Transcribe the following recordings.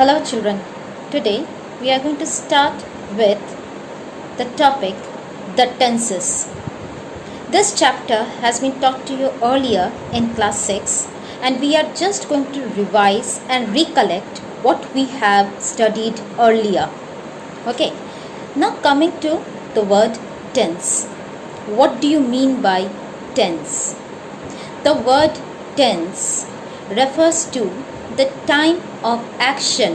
Hello children, today we are going to start with the topic the tenses. This chapter has been taught to you earlier in class 6 and we are just going to revise and recollect what we have studied earlier. Okay, now coming to the word tense. What do you mean by tense? The word tense refers to the time of action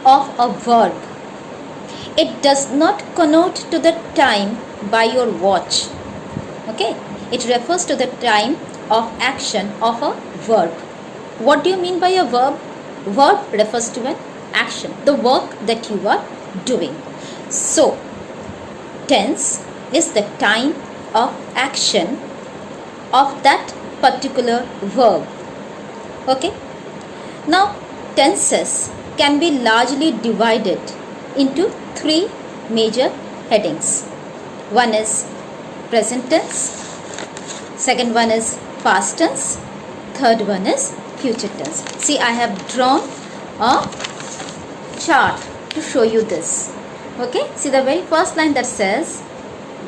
of a verb. It does not connote to the time by your watch. Okay, it refers to the time of action of a verb. What do you mean by a verb? Verb refers to an action, the work that you are doing. So, tense is the time of action of that particular verb. Okay. Now, tenses can be largely divided into three major headings. One is present tense, second one is past tense, third one is future tense. See, I have drawn a chart to show you this. Okay, see the very first line that says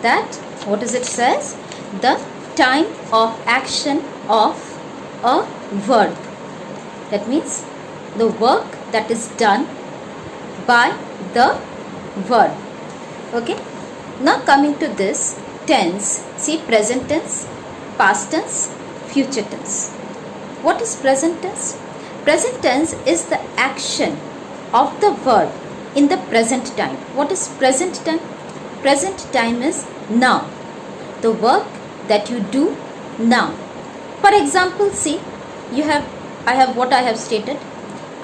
that, what is it says? The time of action of a verb. That means the work that is done by the verb. Okay. Now coming to this tense, see present tense, past tense, future tense. What is present tense? Present tense is the action of the verb in the present time. What is present time? Present time is now. The work that you do now. For example, see, I have stated.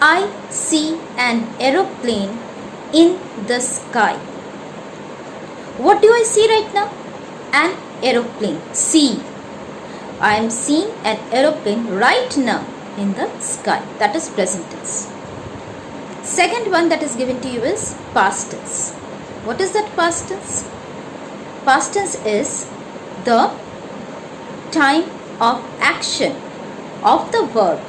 I see an aeroplane in the sky. What do I see right now? An aeroplane. See. I am seeing an aeroplane right now in the sky. That is present tense. Second one that is given to you is past tense. What is that past tense? Past tense is the time of action of the verb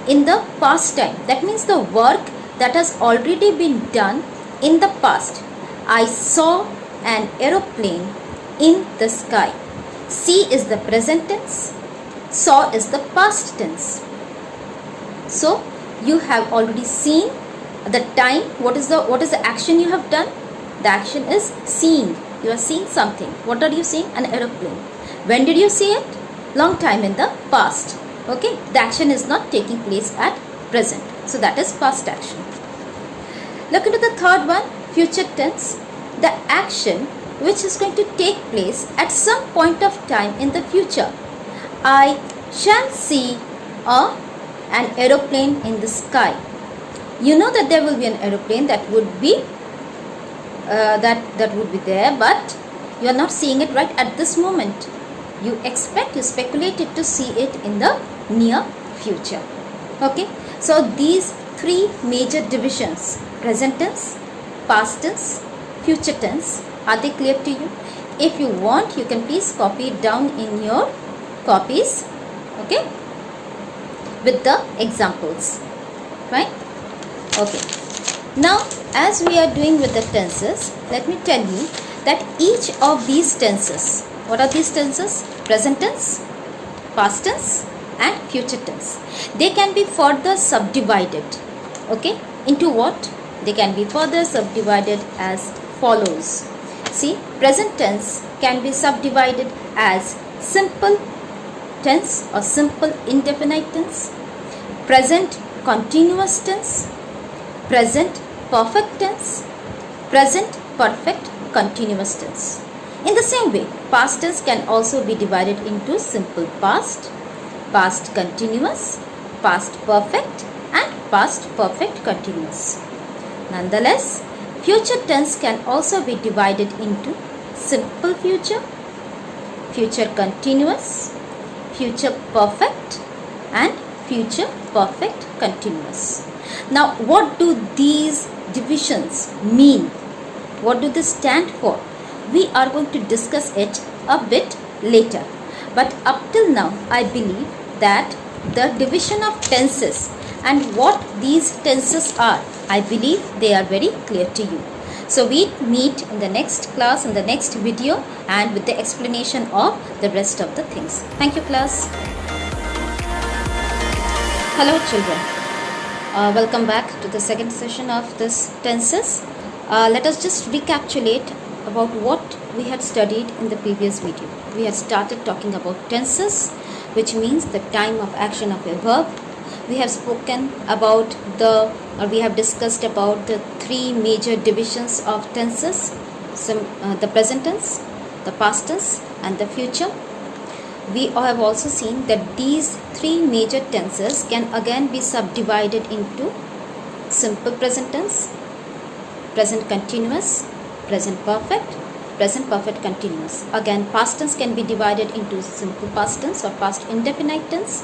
in the past time. That means the work that has already been done in the past. I saw an aeroplane in the sky. See is the present tense. Saw is the past tense. So you have already seen the time. What is the action you have done? The action is seeing. You are seeing something. What are you seeing? An aeroplane. When did you see it? Long time in the past. Okay, the action is not taking place at present. So that is past action. Look into the third one, future tense. The action which is going to take place at some point of time in the future. I shall see an aeroplane in the sky. You know that there will be an aeroplane that would be that would be there, but you are not seeing it right at this moment. You speculated to see it in the near future. Okay, so these three major divisions, present tense, past tense, future tense, are they clear to you? If you want, you can please copy it down in your copies, okay, with the examples, right? Okay, now as we are doing with the tenses, let me tell you that each of these tenses, what are these tenses? Present tense, past tense and future tense. They can be further subdivided. Okay, into what? They can be further subdivided as follows. See, present tense can be subdivided as simple tense or simple indefinite tense, present continuous tense, present perfect tense, present perfect continuous tense. In the same way, past tense can also be divided into simple past, past continuous, past perfect and past perfect continuous. Nonetheless, future tense can also be divided into simple future, future continuous, future perfect and future perfect continuous. Now, what do these divisions mean? What do they stand for? We are going to discuss it a bit later. But up till now, I believe that the division of tenses and what these tenses are. I believe they are very clear to you. So we meet in the next class, in the next video, and with the explanation of the rest of the things. Thank you, class. Hello children. Welcome back to the second session of this tenses. Let us just recapitulate about what we had studied in the previous video. We had started talking about tenses, which means the time of action of a verb. We have spoken about we have discussed about the three major divisions of tenses, the present tense, the past tense, and the future. We have also seen that these three major tenses can again be subdivided into simple present tense, present continuous, present perfect continuous. Again, past tense can be divided into simple past tense or past indefinite tense,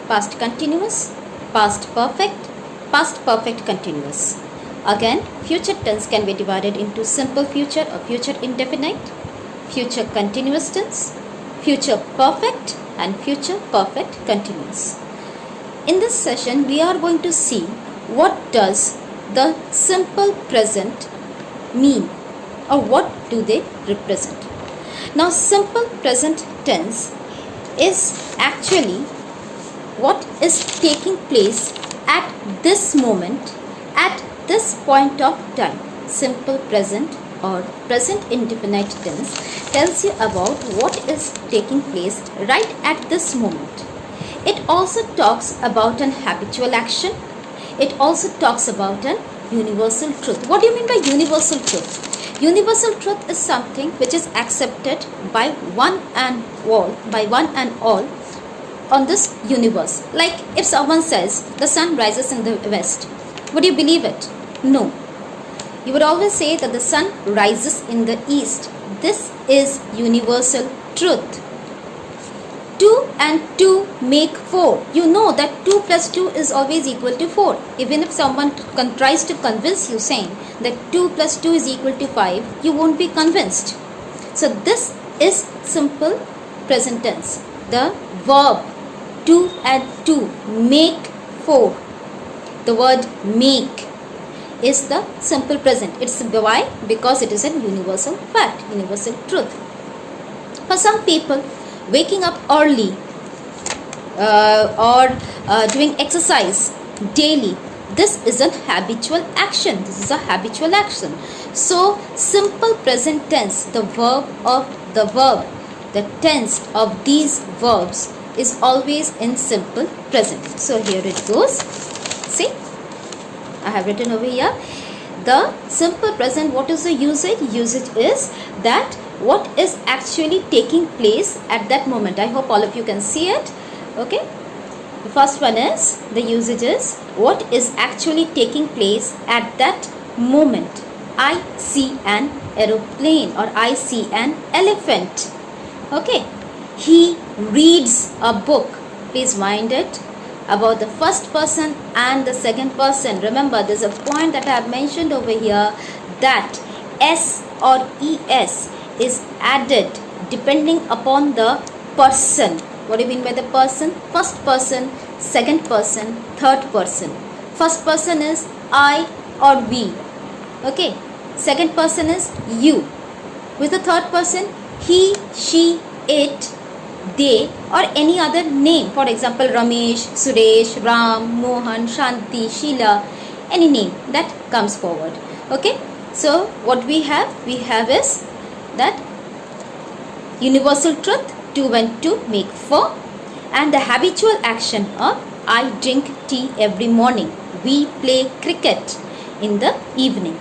past continuous, past perfect continuous. Again, future tense can be divided into simple future or future indefinite, future continuous tense, future perfect, and future perfect continuous. In this session, we are going to see what does the simple present mean, or what do they represent. Now, simple present tense is actually what is taking place at this moment, at this point of time. Simple present or present indefinite tense tells you about what is taking place right at this moment. It also talks about an habitual action. It also talks about an universal truth. What do you mean by universal truth? Universal truth is something which is accepted by one and all on this universe. Like if someone says the sun rises in the west, would you believe it? No. You would always say that the sun rises in the east. This is universal truth. 2 and 2 make 4. You know that 2 plus 2 is always equal to 4. Even if someone tries to convince you saying that 2 plus 2 is equal to 5, you won't be convinced. So this is simple present tense. The verb 2 and 2 make 4. The word make is the simple present. It's why? Because it is a universal fact, universal truth. For some people, waking up early or doing exercise daily, this is a habitual action. This is a habitual action. So simple present tense, the tense of these verbs is always in simple present. So here it goes. See, I have written over here the simple present. What is the usage? Usage is that what is actually taking place at that moment. I hope all of you can see it. Okay, the first one is, the usage is what is actually taking place at that moment. I see an aeroplane, or I see an elephant. Okay, he reads a book. Please mind it about the first person and the second person. Remember, there's a point that I have mentioned over here, that S or ES is added depending upon the person. What do you mean by the person? First person, second person, third person. First person is I or we. Okay, second person is you. With the third person, he, she, it, they, or any other name. For example, Ramesh, Suresh, Ram, Mohan, Shanti, Sheila, any name that comes forward. Okay, so what we have is that universal truth, 2 and 2 make 4, and the habitual action of I drink tea every morning, we play cricket in the evening.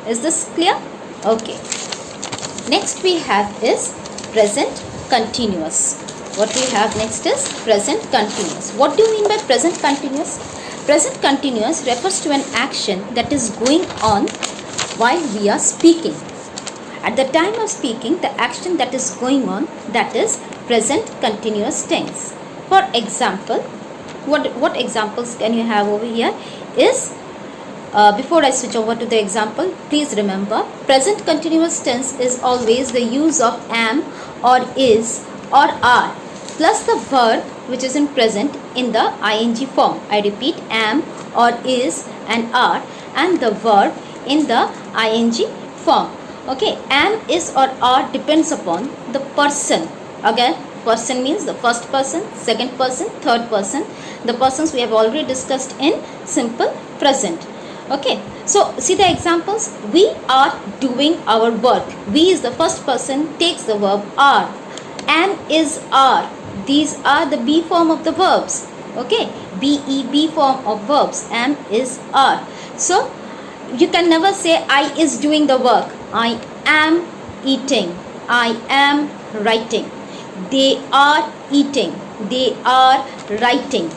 Is this clear? Okay, next we have is present continuous. What we have next is present continuous. What do you mean by present continuous? Present continuous refers to an action that is going on while we are speaking. At the time of speaking, the action that is going on, that is present continuous tense. For example, what examples can you have over here is, before I switch over to the example, please remember, present continuous tense is always the use of am or is or are plus the verb which is in present in the ing form. I repeat, am or is and are, and the verb in the ing form. Okay, am, is or are depends upon the person. Again, person means the first person, second person, third person. The persons we have already discussed in simple present. Okay, so see the examples. We are doing our work. We is the first person, takes the verb are. Am, is, are. These are the be form of the verbs. Okay, be form of verbs. Am, is, are. So you can never say I is doing the work. I am eating. I am writing. They are eating. They are writing.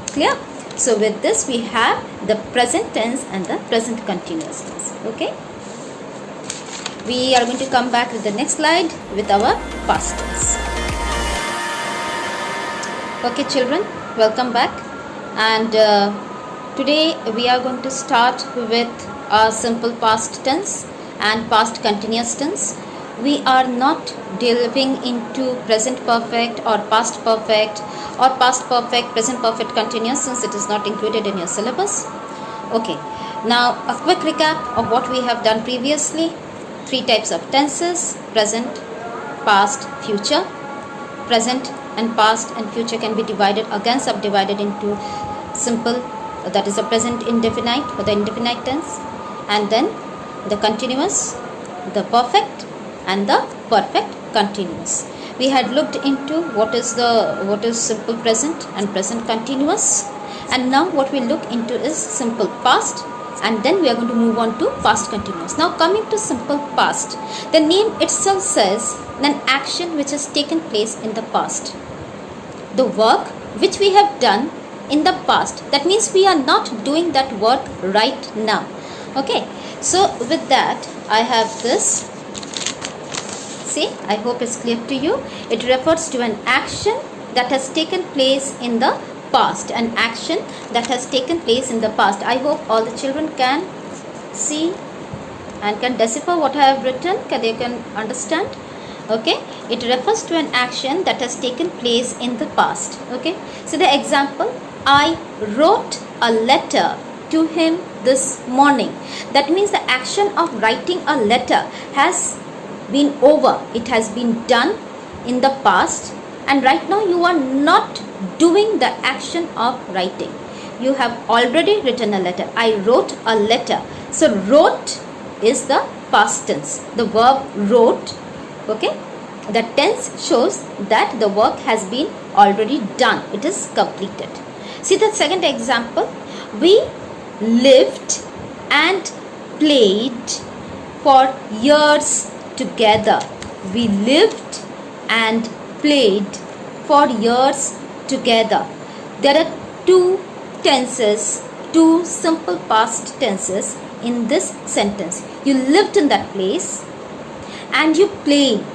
Clear? So with this we have the present tense and the present continuous tense. Okay. We are going to come back with the next slide with our past tense. Okay children, welcome back. And today we are going to start with a simple past tense and past continuous tense. We are not delving into present perfect or past perfect or past perfect, present perfect continuous, since it is not included in your syllabus. Okay, now a quick recap of what we have done previously. 3 types of tenses: present, past, future. Present and past and future can be divided, again subdivided into simple, that is a present indefinite or the indefinite tense, and then the continuous, the perfect, and the perfect continuous. We had looked into what is simple present and present continuous, and now what we look into is simple past, and then we are going to move on to past continuous. Now coming to simple past, the name itself says an action which has taken place in the past, the work which we have done in the past. That means we are not doing that work right now. Okay, so with that I have this. See, I hope it's clear to you. It refers to an action that has taken place in the past. An action that has taken place in the past. I hope all the children can see and can decipher what I have written. They can understand. Okay, it refers to an action that has taken place in the past. Okay, so the example: I wrote a letter to him this morning. That means the action of writing a letter has been over. It has been done in the past, and right now you are not doing the action of writing. You have already written a letter. I wrote a letter. So wrote is the past tense. The verb wrote. Okay, the tense shows that the work has been already done. It is completed. See the second example: we lived and played for years together. We lived and played for years together. There are 2 tenses, 2 simple past tenses in this sentence. You lived in that place and you played.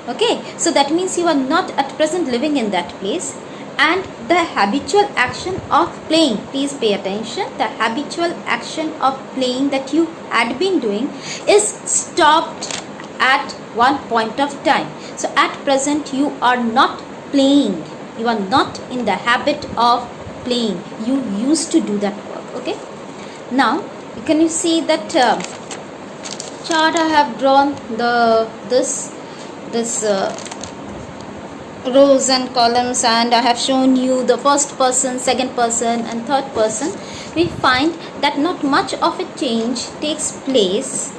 Okay, so that means you are not at present living in that place, and the habitual action of playing, please pay attention, the habitual action of playing that you had been doing is stopped at one point of time. So at present you are not playing. You are not in the habit of playing. You used to do that work. Okay, now can you see that chart I have drawn? This rows and columns, and I have shown you the first person, second person, and third person. We find that not much of a change takes place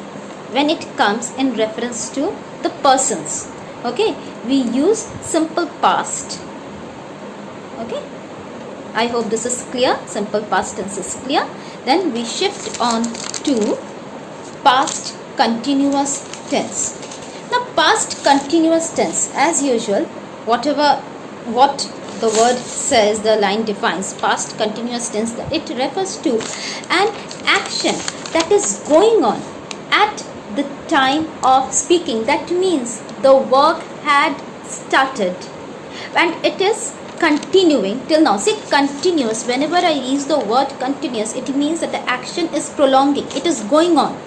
when it comes in reference to the persons. Okay, we use simple past. Okay, I hope this is clear. Simple past tense is clear. Then we shift on to past continuous tense. Now past continuous tense, as usual, what the word says, the line defines. Past continuous tense, that it refers to an action that is going on at the time of speaking. That means the work had started and it is continuing till now. See, continuous, whenever I use the word continuous, it means that the action is prolonging, it is going on.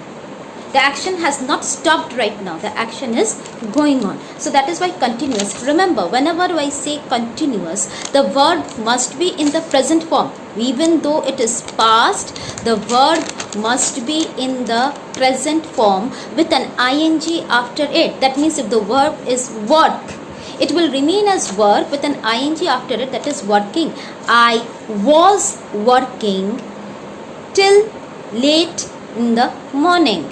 The action has not stopped right now. The action is going on. So that is why continuous. Remember, whenever I say continuous, the verb must be in the present form. Even though it is past, the verb must be in the present form with an ing after it. That means if the verb is work, it will remain as work with an ing after it, that is working. I was working till late in the morning,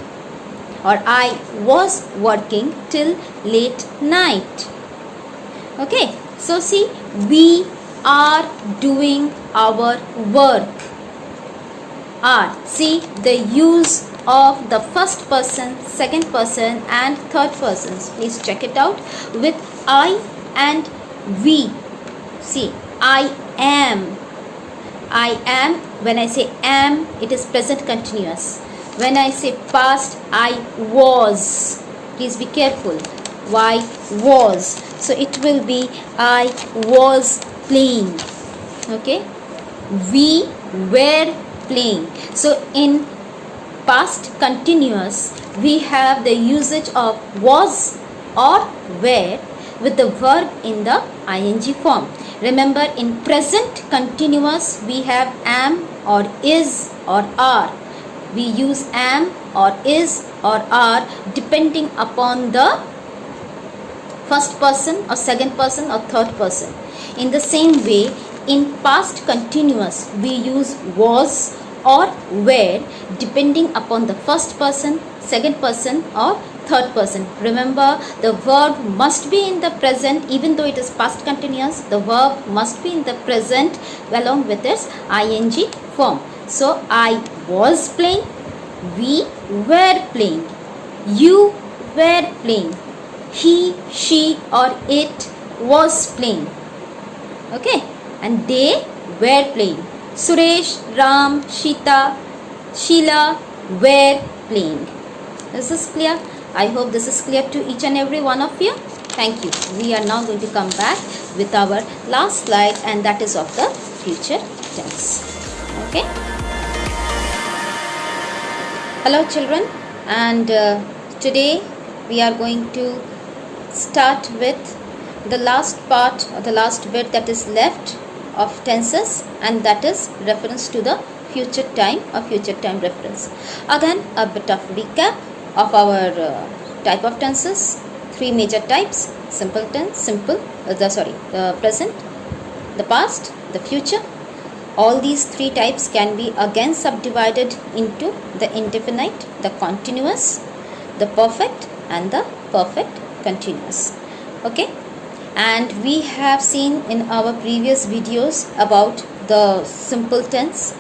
or I was working till late night. Okay, so see, we are doing our work. Are, see the use of the first person, second person and third persons. Please check it out with I and we. See, I am. I am, when I say am, it is present continuous. When I say past, I was. Please be careful. Why was? So it will be I was playing. Okay, we were playing. So in past continuous, we have the usage of was or were with the verb in the ing form. Remember, in present continuous, we have am or is or are. We use am or is or are depending upon the first person or second person or third person. In the same way, in past continuous, we use was or were depending upon the first person, second person or third person. Remember, the verb must be in the present. Even though it is past continuous, the verb must be in the present along with its ing form. So I was playing, we were playing, you were playing, he, she or it was playing. Okay, and they were playing. Suresh, Ram, Shita, Sheila were playing. Is this clear? I hope this is clear to each and every one of you. Thank you. We are now going to come back with our last slide, and that is of the future tense. Okay. Hello children, and today we are going to start with the last part or the last bit that is left of tenses, and that is reference to the future time or future time reference. Again, a bit of recap of our type of tenses. Three major types: simple tense, the present, the past, the future. All these three types can be again subdivided into the indefinite, the continuous, the perfect and the perfect continuous. Okay, and we have seen in our previous videos about the simple tense,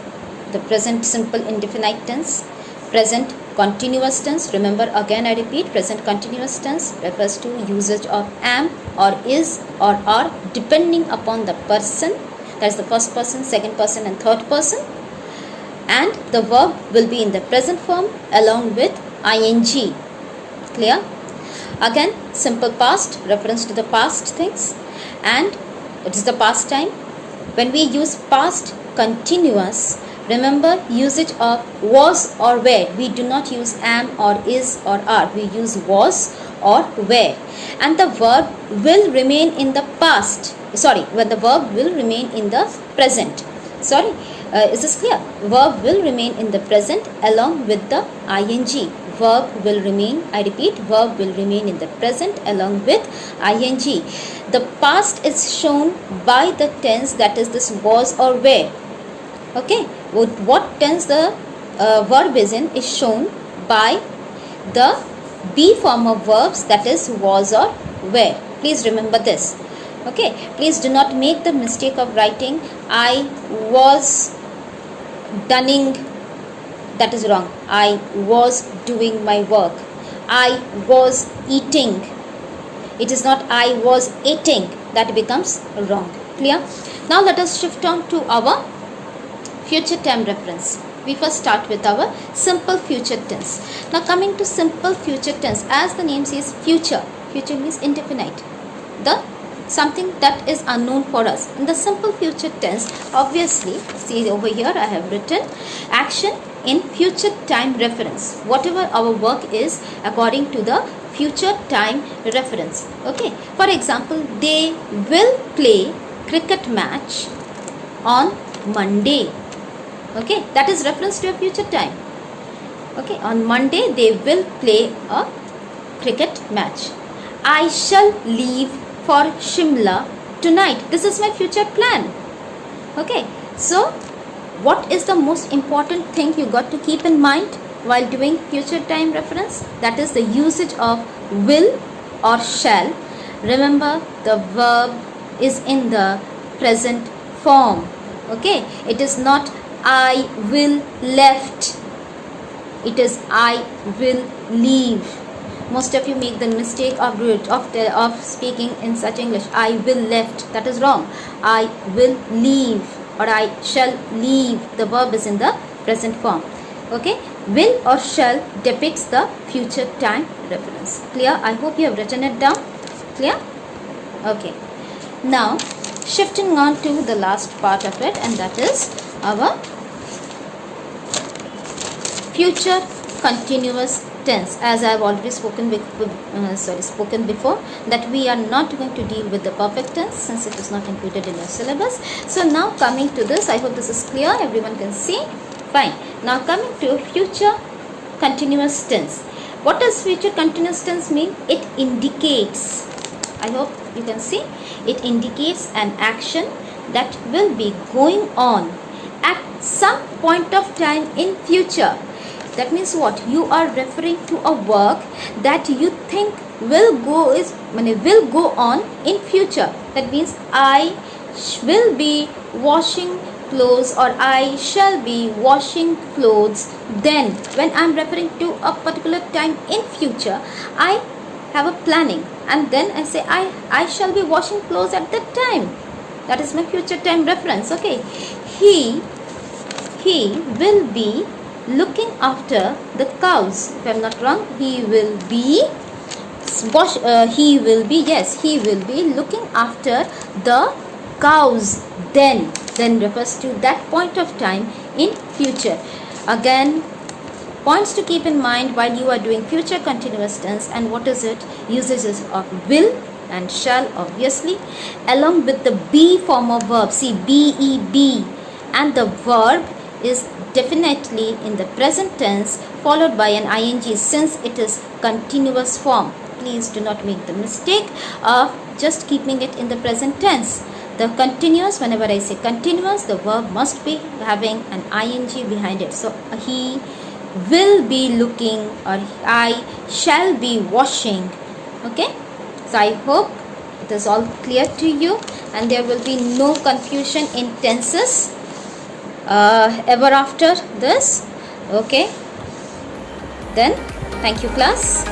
the present simple indefinite tense, present continuous tense. Remember, again I repeat, present continuous tense refers to usage of am or is or are depending upon the person, that is the first person, second person and third person, and the verb will be in the present form along with ing. Clear? Again, simple past, reference to the past things, and it is the past time. When we use past continuous, remember usage of was or were. We do not use am or is or are. We use was or were, and the verb will remain in the past. When the verb will remain in the present. Is this clear? Verb will remain in the present along with the ing. Verb will remain, I repeat, verb will remain in the present along with ing. The past is shown by the tense, that is this was or were. Okay, what tense the verb is in is shown by the be form of verbs, that is was or were. Please remember this. Okay, please do not make the mistake of writing I was dunning. That is wrong. I was doing my work. I was eating. It is not I was eating. That becomes wrong. Clear? Now let us shift on to our future time reference. We first start with our simple future tense. Now coming to simple future tense, as the name says future. Future means indefinite. Something that is unknown for us. In the simple future tense, obviously, see over here I have written action in future time reference. Whatever our work is according to the future time reference. Okay. For example, they will play cricket match on Monday. Okay. That is reference to a future time. Okay. On Monday they will play a cricket match. I shall leave for Shimla tonight. This is my future plan. Okay. So what is the most important thing you got to keep in mind while doing future time reference? That is the usage of will or shall. Remember, the verb is in the present form. Okay, it is not I will left, it is I will leave. Most of you make the mistake of speaking in such English. I will left, that is wrong. I will leave or I shall leave. The verb is in the present form. Okay, will or shall depicts the future time reference. Clear? I hope you have written it down. Clear? Okay. Now shifting on to the last part of it, and that is our future continuous tense. As I have already spoken before, that we are not going to deal with the perfect tense since it is not included in your syllabus. So now coming to this, I hope this is clear, everyone can see. Fine. Now coming to future continuous tense. What does future continuous tense mean? It indicates, I hope you can see, it indicates an action that will be going on at some point of time in future. That means what? You are referring to a work that you think will go on in future. That means I will be washing clothes or I shall be washing clothes then. When I am referring to a particular time in future, I have a planning and then I say I shall be washing clothes at that time. That is my future time reference. Okay. He will be looking after the cows. If I am not wrong, he will be looking after the cows then refers to that point of time in future. Again, points to keep in mind while you are doing future continuous tense. And what is it? Usages of will and shall, obviously, along with the be form of verb. See, be, and the verb is definitely in the present tense followed by an ing since it is continuous form. Please do not make the mistake of just keeping it in the present tense. The continuous, whenever I say continuous, the verb must be having an ing behind it. So he will be looking or I shall be washing. Okay, so I hope it is all clear to you and there will be no confusion in tenses ever after this. Okay, then thank you class.